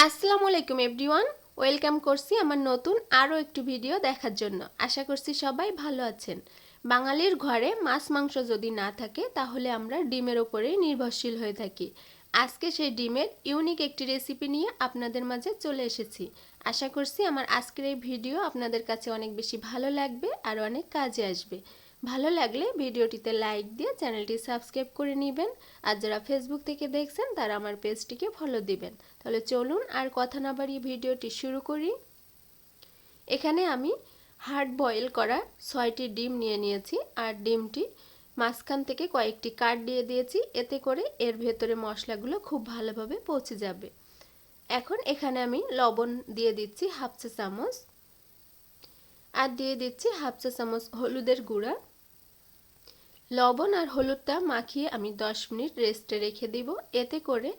আসসালামু আলাইকুম everyone, welcome করছি আমার নতুন আরও একটু ভিডিও দেখার জন্য। আশা করছি সবাই ভালো আছেন। বাঙালির ঘরে মাছ মাংস যদি না থাকে তাহলে আমরা ডিমের ওপরেই নির্ভরশীল হয়ে থাকি। আজকে সেই ডিমের ইউনিক একটি রেসিপি নিয়ে আপনাদের মাঝে চলে এসেছি। আশা করছি আমার আজকের এই ভিডিও আপনাদের কাছে অনেক বেশি ভালো লাগবে আর অনেক কাজে আসবে। ভালো লাগলে ভিডিওটিতে লাইক দিয়ে চ্যানেলটি সাবস্ক্রাইব করে নেবেন, আর যারা ফেসবুক থেকে দেখছেন তারা আমার পেজটিকে ফলো দিবেন। তাহলে চলুন আর কথা না বাড়িয়ে ভিডিওটি শুরু করি। এখানে আমি হার্ড বয়েল করা 6টি ডিম নিয়ে নিয়েছি, আর ডিমটি মাঝখান থেকে কয়েকটি কাট দিয়ে দিয়েছি, এতে করে এর ভেতরে মশলাগুলো খুব ভালোভাবে পৌঁছে যাবে। এখন এখানে আমি লবণ দিয়ে দিচ্ছি হাফ চা চামচ, আর দিয়ে দিচ্ছি হাফ চা চামচ হলুদের গুঁড়া। লবণ আর হলুদটা মাখিয়ে আমি 10 মিনিট রেস্টে রেখে দিব, এতে করে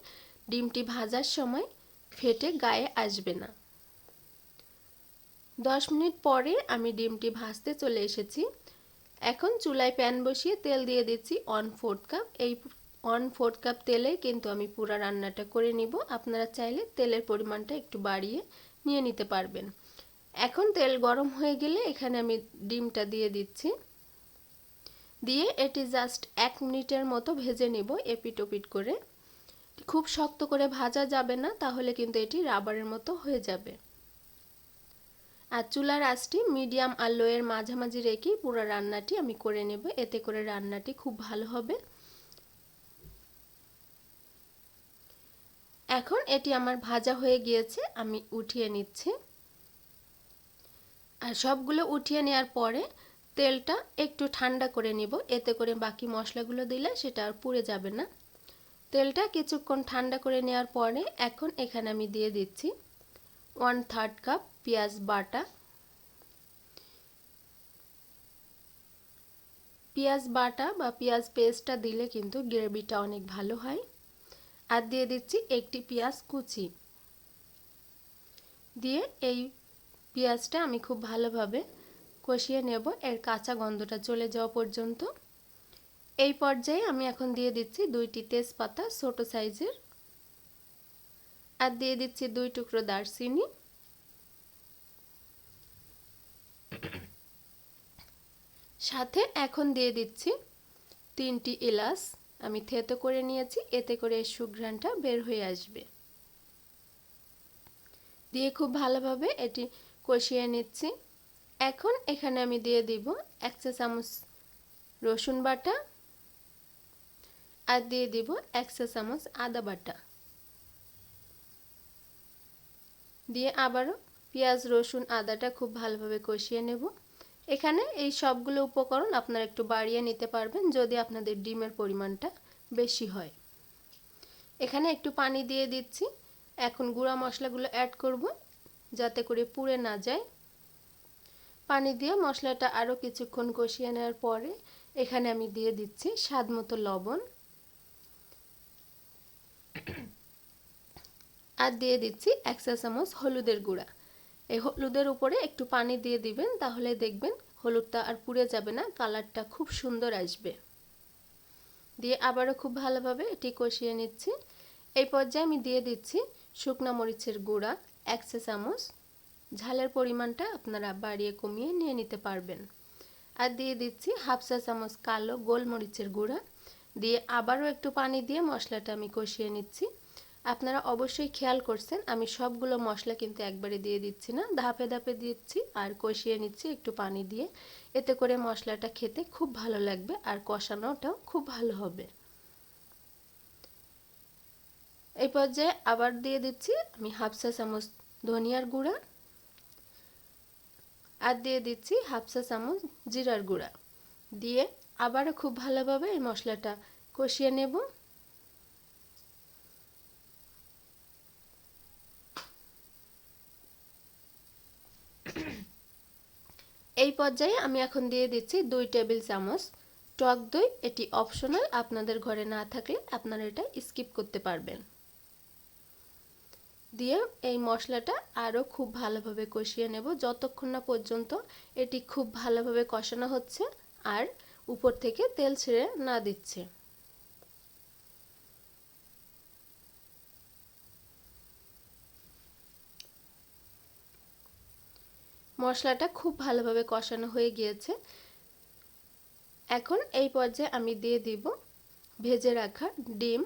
ডিমটি ভাজার সময় ফেটে গায়ে আসবে না। 10 মিনিট পরে আমি ডিমটি ভাজতে চলে এসেছি। এখন চুলায় প্যান বসিয়ে তেল দিয়ে দিচ্ছি 1/4 কাপ। এই 1/4 কাপ তেলে কিন্তু আমি পুরো রান্নাটা করে নিব। আপনারা চাইলে তেলের পরিমাণটা একটু বাড়িয়ে নিয়ে নিতে পারবেন। এখন তেল গরম হয়ে গেলে এখানে আমি ডিমটা দিয়ে দিচ্ছি, দিয়ে এটি জাস্ট 1 মিনিটের মতো ভেজে নেব এপিট ওপিট করে। খুব শক্ত করে ভাজা যাবে না, তাহলে কিন্তু এটি রাবারের মতো হয়ে যাবে। আর চুলার আঁচটি মিডিয়াম আর লো এর মাঝামাঝি রেখে পুরো রান্নাটি আমি করে নেব, এতে করে রান্নাটি খুব ভালো হবে। এখন এটি আমার ভাজা হয়ে গিয়েছে, আমি উঠিয়ে নিচ্ছি। আর সবগুলো উঠিয়ে নেওয়ার পরে তেলটা একটু ঠান্ডা করে নিব, এতে করে বাকি মশলাগুলো দিলে সেটা আর পুড়ে যাবে না। তেলটা কিছুক্ষণ ঠান্ডা করে নেওয়ার পরে এখন এখানে আমি দিয়ে দিচ্ছি 1/3 কাপ পেঁয়াজ বাটা। পেঁয়াজ বাটা বা পেঁয়াজ পেস্টটা দিলে কিন্তু গ্রেভিটা অনেক ভালো হয়। আর দিয়ে দিচ্ছি একটি পেঁয়াজ কুচি। দিয়ে এই পেঁয়াজটা আমি খুব ভালোভাবে কষিয়ে নেব, এর কাঁচা গন্ধটা চলে যাওয়া পর্যন্ত। এই পর্যায়ে আমি এখন দিয়ে দিচ্ছি 2টি তেজপাতা ছোট সাইজের, আর দিয়ে দিচ্ছি 2 টুকরো দারচিনি, সাথে এখন দিয়ে দিচ্ছি 3টি এলাচ আমি থেতো করে নিয়েছি, এতে করে সুঘ্রাণটা বের হয়ে আসবে। দিয়ে খুব ভালোভাবে এটি কষিয়ে নিচ্ছি। এখন এখানে আমি দিয়ে দিব 1 চা চামচ রসুন বাটা, আর দিয়ে দিব 1 চা চামচ আদা বাটা। দিয়ে আবারও পেঁয়াজ রসুন আদাটা খুব ভালোভাবে কষিয়ে নেব। এখানে এই সবগুলো উপকরণ আপনারা একটু বাড়িয়ে নিতে পারবেন যদি আপনাদের ডিমের পরিমাণটা বেশি হয়। এখানে একটু পানি দিয়ে দিচ্ছি। এখন গুঁড়া মশলাগুলো অ্যাড করব যাতে করে পুড়ে না যায়। পানি দিয়ে মশলাটা আরও কিছুক্ষণ কষিয়ে নেওয়ার পরে এখানে আমি দিয়ে দিচ্ছি স্বাদমতো লবণ, আর দিয়ে দিচ্ছি 1 চা চামচ হলুদের গুঁড়া। এই হলুদের উপরে একটু পানি দিয়ে দিবেন, তাহলে দেখবেন হলুদটা আর পুড়ে যাবে না, কালারটা খুব সুন্দর আসবে। দিয়ে আবারও খুব ভালোভাবে এটি কষিয়ে নিচ্ছি। এই পর্যায়ে আমি দিয়ে দিচ্ছি শুকনা মরিচের গুঁড়া 1 চা চামচ। ঝালের পরিমাণটা আপনারা বাড়িয়ে কমিয়ে নিয়ে নিতে পারবেন। আর দিয়ে দিচ্ছি হাফ চা চামচ কালো গোলমরিচের গুঁড়া। দিয়ে আবারও একটু পানি দিয়ে মশলাটা আমি কষিয়ে নিচ্ছি। আপনারা অবশ্যই খেয়াল করছেন আমি সবগুলো মশলা কিন্তু একবারে দিয়ে দিচ্ছি না, ধাপে ধাপে দিচ্ছি আর কষিয়ে নিচ্ছি একটু পানি দিয়ে, এতে করে মশলাটা খেতে খুব ভালো লাগবে আর কষানোটাও খুব ভালো হবে। এই পর্যায়ে আবার দিয়ে দিচ্ছি আমি হাফ চা চামচ ধনিয়ার গুঁড়া, আর দিয়ে দিচ্ছি হাফ চা চামচ জিরার গুঁড়া। দিয়ে আবারও খুব ভালোভাবে এই মশলাটা কষিয়ে নেব। এই পর্যায়ে আমি এখন দিয়ে দিচ্ছি 2 টেবিল চামচ টক দই। এটি অপশনাল, আপনাদের ঘরে না থাকলে আপনারা এটা স্কিপ করতে পারবেন। দিয়ে এই মশলাটা আরও খুব ভালোভাবে কষিয়ে নেব যতক্ষণ না পর্যন্ত এটি খুব ভালোভাবে কষানো হচ্ছে আর উপর থেকে তেল ছেড়ে না দিচ্ছে। মশলাটা খুব ভালোভাবে কষানো হয়ে গিয়েছে। এখন এই পর্যায়ে আমি দিয়ে দিব ভেজে রাখা ডিম।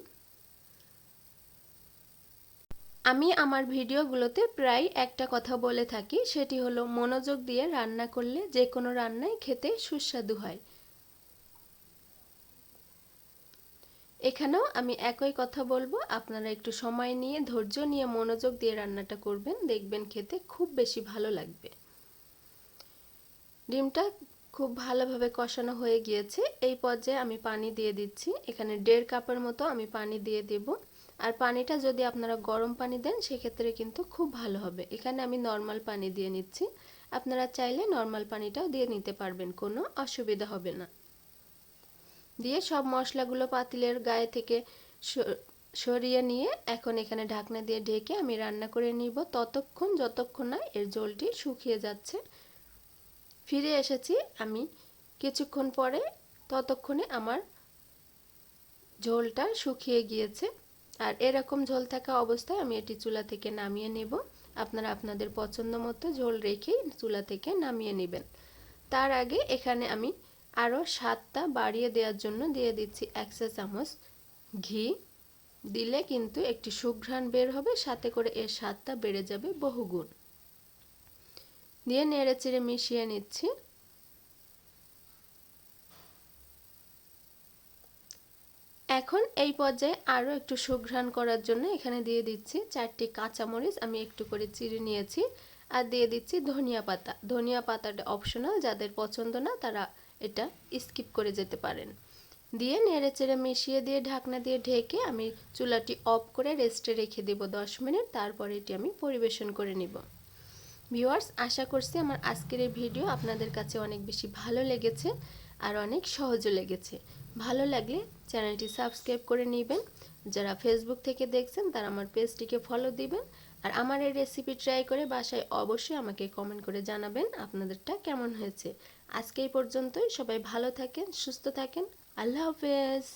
আমি আমার ভিডিওগুলোতে প্রায় একটা কথা বলে থাকি, সেটি হলো মনোযোগ দিয়ে রান্না করলে যে কোনো রান্নাই খেতে সুস্বাদু হয়। এখানেও আমি একই কথা বলবো, আপনারা একটু সময় নিয়ে ধৈর্য নিয়ে মনোযোগ দিয়ে রান্নাটা করবেন, দেখবেন খেতে খুব বেশি ভালো লাগবে। ডিমটা খুব ভালোভাবে কষানো হয়ে গিয়েছে। এই পর্যায়ে আমি পানি দিয়ে দিচ্ছি। এখানে 1.5 কাপের মতো আমি পানি দিয়ে দেব। আর পানিটা যদি আপনারা গরম পানি দেন সেক্ষেত্রে কিন্তু খুব ভালো হবে। এখানে আমি নর্মাল পানি দিয়ে নিচ্ছি, আপনারা চাইলে নর্মাল পানিটাও দিয়ে নিতে পারবেন, কোনো অসুবিধা হবে না। দিয়ে সব মশলাগুলো পাতিলের গায়ে থেকে সরিয়ে নিয়ে এখন এখানে ঢাকনা দিয়ে ঢেকে আমি রান্না করে নিব ততক্ষণ যতক্ষণ না এর ঝোলটি শুকিয়ে যাচ্ছে। ফিরে এসেছি আমি কিছুক্ষণ পরে, ততক্ষণে আমার ঝোলটা শুকিয়ে গিয়েছে। আর এরকম ঝোল থাকা অবস্থায় আমি এটি চুলা থেকে নামিয়ে নেব। আপনারা আপনাদের পছন্দ মতো ঝোল রেখে চুলা থেকে নামিয়ে নেবেন। তার আগে এখানে আমি আরও স্বাদটা বাড়িয়ে দেওয়ার জন্য দিয়ে দিচ্ছি 1 চা চামচ ঘি। দিলে কিন্তু একটি সুঘ্রাণ বের হবে, সাথে করে এর স্বাদটা বেড়ে যাবে বহুগুণ। দিয়ে নেড়েচেড়ে মিশিয়ে নিচ্ছি। এখন এই পর্যায়ে আরও একটু সুঘ্রাণ করার জন্য এখানে দিয়ে দিচ্ছি 4টি কাঁচামরিচ আমি একটু করে চিড়ে নিয়েছি, আর দিয়ে দিচ্ছি ধনিয়া পাতা। ধনিয়া পাতাটা অপশনাল, যাদের পছন্দ না তারা এটা স্কিপ করে যেতে পারেন। দিয়ে নেড়েচেড়ে মিশিয়ে দিয়ে ঢাকনা দিয়ে ঢেকে আমি চুলাটি অফ করে রেস্টে রেখে দেব 10 মিনিট। তারপরে এটি আমি পরিবেশন করে নিব। ভিউয়ার্স, আশা করছি আমার আজকের এই ভিডিও আপনাদের কাছে অনেক বেশি ভালো লেগেছে আর অনেক সহজও লেগেছে। ভালো লাগলে চ্যানেলটি সাবস্ক্রাইব করে নেবেন। যারা ফেসবুক থেকে দেখছেন তারা আমার পেজটিকে ফলো দিবেন। আর আমার এই রেসিপি ট্রাই করে বাসায় অবশ্যই আমাকে কমেন্ট করে জানাবেন আপনাদেরটা কেমন হয়েছে। আজকে এই পর্যন্তই। সবাই ভালো থাকেন, সুস্থ থাকেন। আল্লাহ হাফেজ।